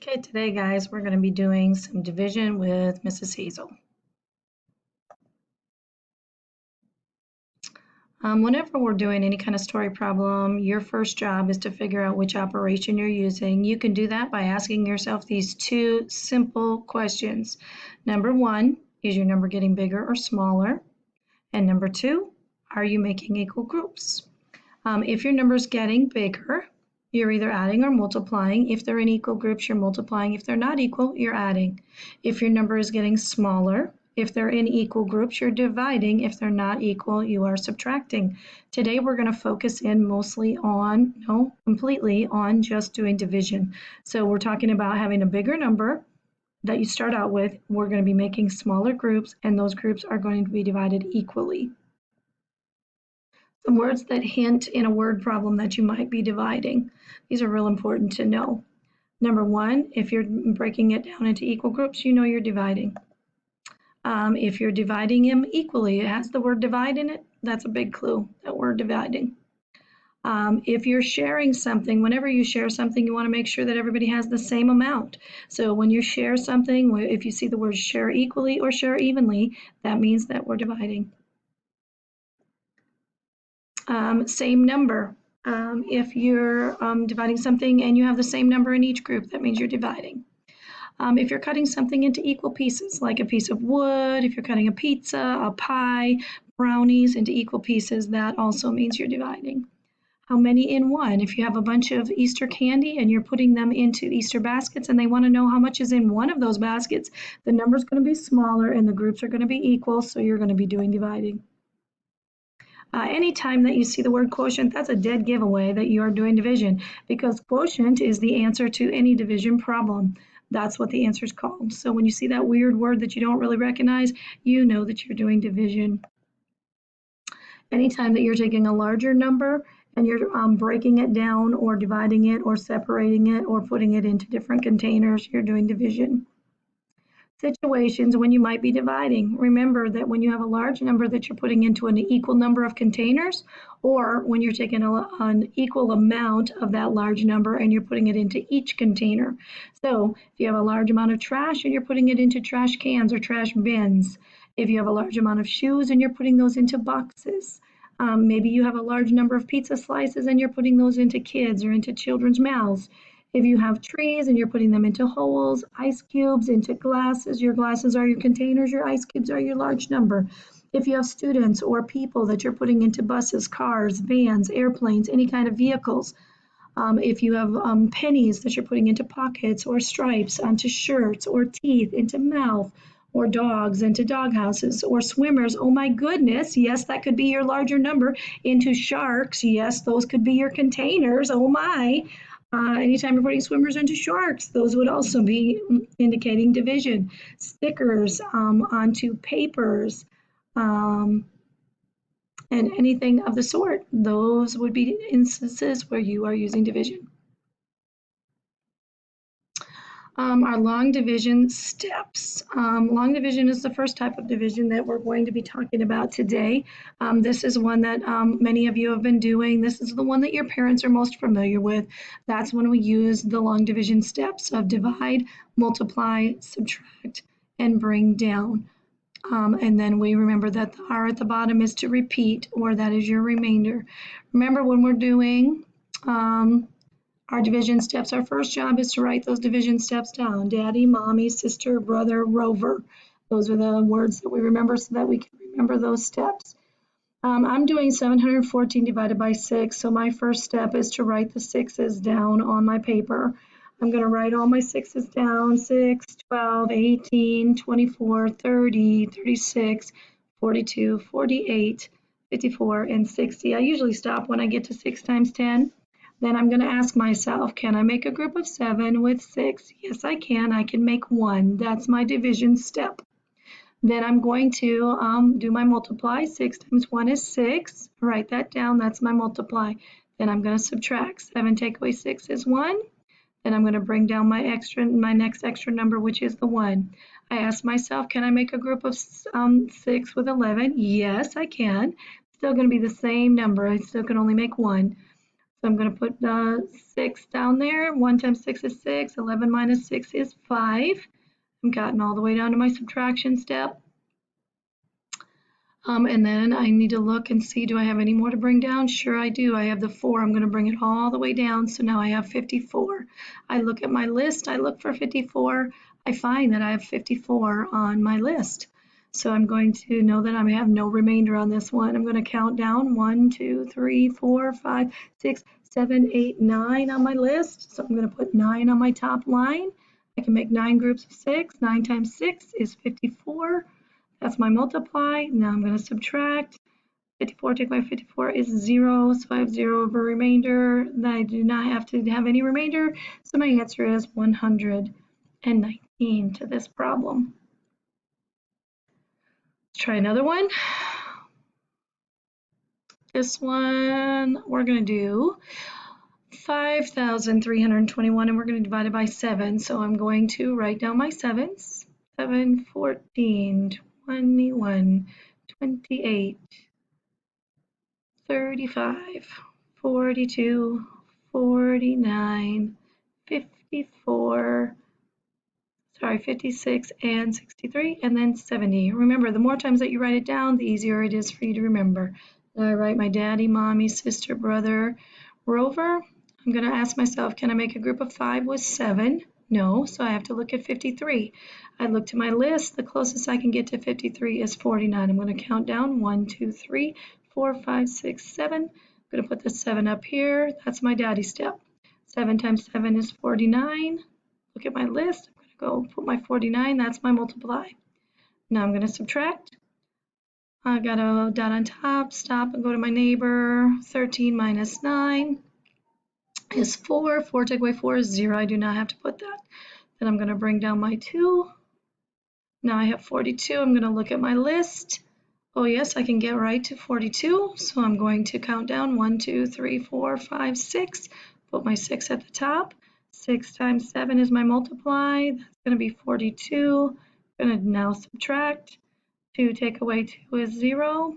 Okay, today, guys, we're going to be doing some division with Mrs. Hazel. Whenever we're doing any kind of story problem, your first job is to figure out which operation you're using. You can do that by asking yourself these two simple questions. Number one, is your number getting bigger or smaller? And number two, are you making equal groups? If your number's getting bigger, you're either adding or multiplying. If they're in equal groups, you're multiplying. If they're not equal, you're adding. If your number is getting smaller, if they're in equal groups, you're dividing. If they're not equal, you are subtracting. Today, we're going to focus in completely on just doing division. So we're talking about having a bigger number that you start out with. We're going to be making smaller groups, and those groups are going to be divided equally. Some words that hint in a word problem that you might be dividing. These are real important to know. Number one, if you're breaking it down into equal groups, you know you're dividing. If you're dividing them equally, it has the word divide in it, that's a big clue that we're dividing. If you're sharing something, whenever you share something, you want to make sure that everybody has the same amount. So when you share something, if you see the word share equally or share evenly, that means that we're dividing. Same number. If you're dividing something and you have the same number in each group, that means you're dividing. If you're cutting something into equal pieces, like a piece of wood, if you're cutting a pizza, a pie, brownies into equal pieces, that also means you're dividing. How many in one? If you have a bunch of Easter candy and you're putting them into Easter baskets and they want to know how much is in one of those baskets, the number's going to be smaller and the groups are going to be equal, so you're going to be doing dividing. Anytime that you see the word quotient, that's a dead giveaway that you are doing division, because quotient is the answer to any division problem. That's what the answer is called. So when you see that weird word that you don't really recognize, you know that you're doing division. Anytime that you're taking a larger number and you're breaking it down or dividing it or separating it or putting it into different containers, you're doing division. Situations when you might be dividing. Remember that when you have a large number that you're putting into an equal number of containers, or when you're taking an equal amount of that large number and you're putting it into each container. So if you have a large amount of trash and you're putting it into trash cans or trash bins, if you have a large amount of shoes and you're putting those into boxes, maybe you have a large number of pizza slices and you're putting those into kids or into children's mouths. If you have trees and you're putting them into holes, ice cubes into glasses, your glasses are your containers, your ice cubes are your large number. If you have students or people that you're putting into buses, cars, vans, airplanes, any kind of vehicles. If you have pennies that you're putting into pockets or stripes onto shirts or teeth into mouth, or dogs into dog houses, or swimmers, oh my goodness, yes, that could be your larger number, into sharks, yes, those could be your containers, oh my. Anytime you're putting swimmers into sharks, those would also be indicating division. Stickers onto papers and anything of the sort. Those would be instances where you are using division. Our long division steps. Long division is the first type of division that we're going to be talking about today. This is one that many of you have been doing. This is the one that your parents are most familiar with. That's when we use the long division steps of divide, multiply, subtract, and bring down. And then we remember that the R at the bottom is to repeat, or that is your remainder. Remember when we're doing our division steps, our first job is to write those division steps down. Daddy, mommy, sister, brother, rover. Those are the words that we remember so that we can remember those steps. I'm doing 714 divided by 6, so my first step is to write the 6's down on my paper. I'm going to write all my 6's down, 6, 12, 18, 24, 30, 36, 42, 48, 54, and 60. I usually stop when I get to 6 times 10. Then I'm going to ask myself, can I make a group of 7 with 6? Yes, I can. I can make 1. That's my division step. Then I'm going to do my multiply. 6 times 1 is 6. Write that down. That's my multiply. Then I'm going to subtract. 7 take away 6 is 1. Then I'm going to bring down my next extra number, which is the 1. I ask myself, can I make a group of 6 with 11? Yes, I can. Still going to be the same number. I still can only make 1. So I'm going to put 6 down there. 1 times 6 is 6. 11 minus 6 is 5. I've gotten all the way down to my subtraction step. And then I need to look and see, do I have any more to bring down? Sure I do. I have the 4. I'm going to bring it all the way down. So now I have 54. I look at my list. I look for 54. I find that I have 54 on my list. So I'm going to know that I have no remainder on this one. I'm going to count down 1, 2, 3, 4, 5, 6, 7, 8, 9 on my list. So I'm going to put 9 on my top line. I can make 9 groups of 6. 9 times 6 is 54. That's my multiply. Now I'm going to subtract. 54 taken by 54 is 0, so I have 0 of a remainder. I do not have to have any remainder, so my answer is 119 to this problem. Let's try another one. This one, we're going to do 5,321, and we're going to divide it by 7. So I'm going to write down my 7s. 7, 14, 21, 28, 35, 42, 49, 54, 56, and 63, and then 70. Remember, the more times that you write it down, the easier it is for you to remember. I write my daddy, mommy, sister, brother, Rover. I'm going to ask myself, can I make a group of 5 with 7? No, so I have to look at 53. I look to my list. The closest I can get to 53 is 49. I'm going to count down 1, 2, 3, 4, 5, 6, 7. I'm going to put the 7 up here. That's my daddy step. 7 times 7 is 49. Look at my list. I'm going to go put my 49. That's my multiply. Now I'm going to subtract. I got a dot on top. Stop and go to my neighbor. 13 minus 9 is 4. 4 take away 4 is 0. I do not have to put that. Then I'm going to bring down my 2. Now I have 42. I'm going to look at my list. Oh yes, I can get right to 42. So I'm going to count down 1, 2, 3, 4, 5, 6. Put my 6 at the top. 6 times 7 is my multiply. That's going to be 42. I'm going to now subtract. 2 take away 2 is 0.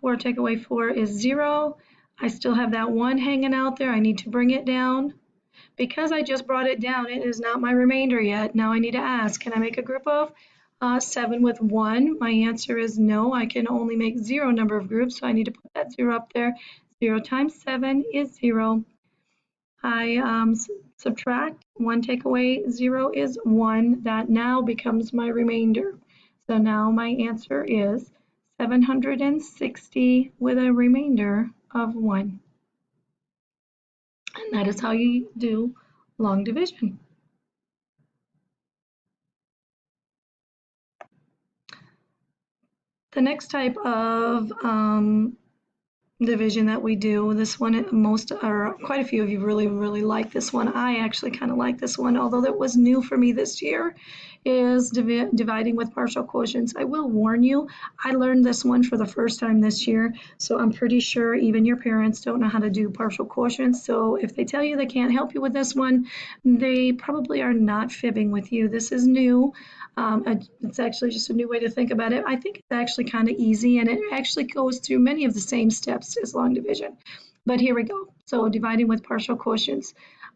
4 take away 4 is 0. I still have that 1 hanging out there. I need to bring it down. Because I just brought it down, it is not my remainder yet. Now I need to ask, can I make a group of 7 with 1? My answer is no. I can only make 0 number of groups, so I need to put that 0 up there. 0 times 7 is 0. I subtract. 1 take away 0 is 1. That now becomes my remainder. So now my answer is 760 with a remainder of 1. And that is how you do long division. The next type of division that we do, this one, quite a few of you really like this one. I actually kind of like this one, although it was new for me this year, is dividing with partial quotients. I will warn you, I learned this one for the first time this year, so I'm pretty sure even your parents don't know how to do partial quotients. So if they tell you they can't help you with this one, they probably are not fibbing with you. This is new. It's actually just a new way to think about it. I think it's actually kind of easy, and it actually goes through many of the same steps as long division. But here we go. So dividing with partial quotients.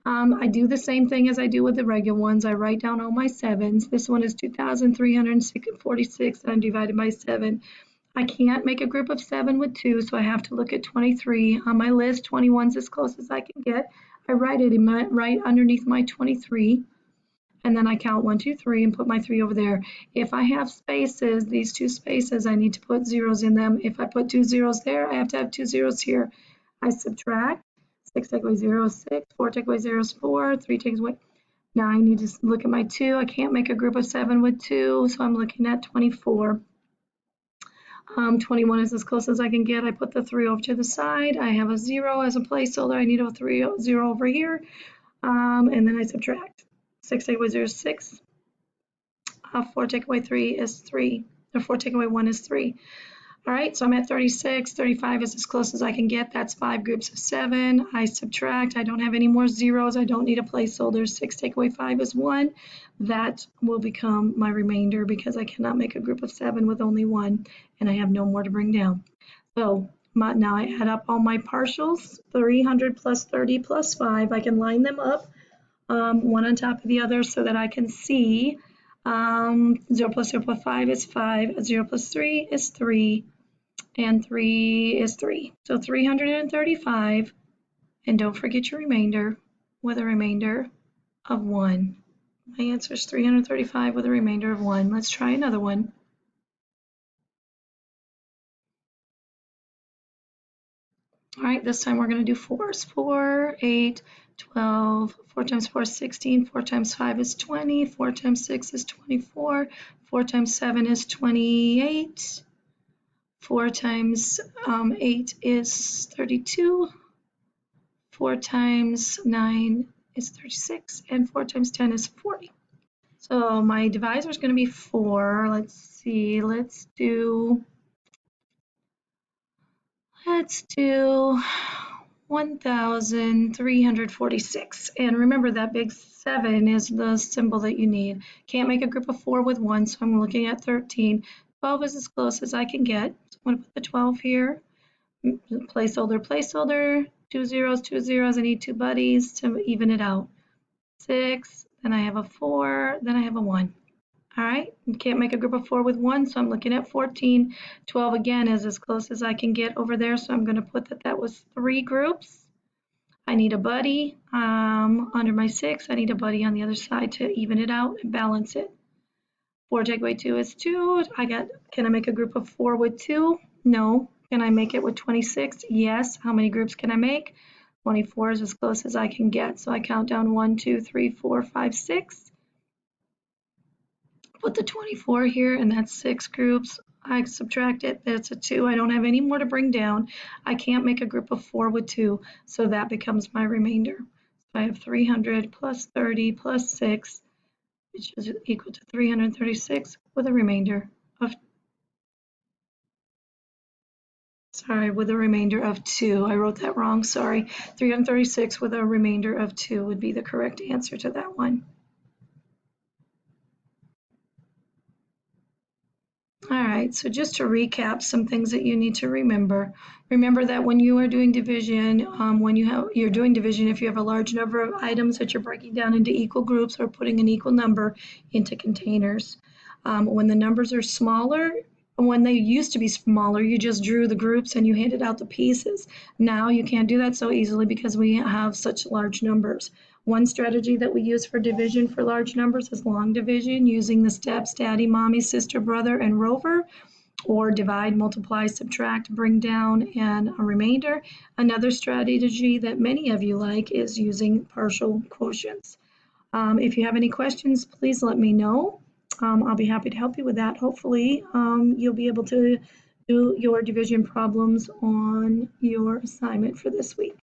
I do the same thing as I do with the regular ones. I write down all my 7s. This one is 2,346, and I'm divided by 7. I can't make a group of 7 with 2, so I have to look at 23. On my list, 21's as close as I can get. I write it right underneath my 23. And then I count 1, 2, 3 and put my 3 over there. If I have spaces, these 2 spaces, I need to put zeros in them. If I put 2 zeros there, I have to have 2 zeros here. I subtract. 6 take away 0 is 6. 4 take away 0 is 4. 3 takes away. Now I need to look at my 2. I can't make a group of 7 with 2, so I'm looking at 24. 21 is as close as I can get. I put the 3 over to the side. I have a 0 as a placeholder. I need a 0 over here. And then I subtract. 6 take away 0 is 6. 4 take away 3 is 3. Or 4 take away 1 is 3. All right, so I'm at 36. 35 is as close as I can get. That's 5 groups of 7. I subtract. I don't have any more zeros. I don't need a placeholder. 6 take away 5 is 1. That will become my remainder because I cannot make a group of 7 with only 1, and I have no more to bring down. So now I add up all my partials, 300 plus 30 plus 5. I can line them up one on top of the other so that I can see 0 plus 0 plus 5 is 5, 0 plus 3 is 3, and 3 is 3. So 335, and don't forget your remainder with a remainder of 1. My answer is 335 with a remainder of 1. Let's try another one. All right, this time we're going to do 4s. 4, 8, 12, 4 times 4 is 16, 4 times 5 is 20, 4 times 6 is 24, 4 times 7 is 28, 4 times 8 is 32, 4 times 9 is 36, and 4 times 10 is 40. So my divisor is going to be 4. Let's see, let's do 1,346. And remember that big 7 is the symbol that you need. Can't make a group of 4 with 1, so I'm looking at 13. 12 is as close as I can get. So I'm going to put the 12 here. Placeholder, placeholder. 2 zeros, 2 zeros. I need 2 buddies to even it out. 6, then I have a 4, then I have a 1. All right, can't make a group of 4 with 1, so I'm looking at 14. 12 again is as close as I can get over there, so I'm going to put that was 3 groups. I need a buddy under my 6. I need a buddy on the other side to even it out and balance it. 4 take away 2 is 2. Can I make a group of 4 with 2? No. Can I make it with 26? Yes. How many groups can I make? 24 is as close as I can get, so I count down 1, 2, 3, 4, 5, 6. Put the 24 here, and that's 6 groups. I subtract it, that's a 2. I don't have any more to bring down. I can't make a group of 4 with 2, so that becomes my remainder. So I have 300 plus 30 plus 6, which is equal to 336 with a remainder of, with a remainder of 2. I wrote that wrong, sorry. 336 with a remainder of 2 would be the correct answer to that one. All right, so just to recap some things that you need to remember. Remember that when you are doing division, you're doing division, if you have a large number of items that you're breaking down into equal groups or putting an equal number into containers. When the numbers are smaller, when they used to be smaller, you just drew the groups and you handed out the pieces. Now you can't do that so easily because we have such large numbers. One strategy that we use for division for large numbers is long division using the steps daddy, mommy, sister, brother, and rover, or divide, multiply, subtract, bring down, and a remainder. Another strategy that many of you like is using partial quotients. If you have any questions, please let me know. I'll be happy to help you with that. Hopefully, you'll be able to do your division problems on your assignment for this week.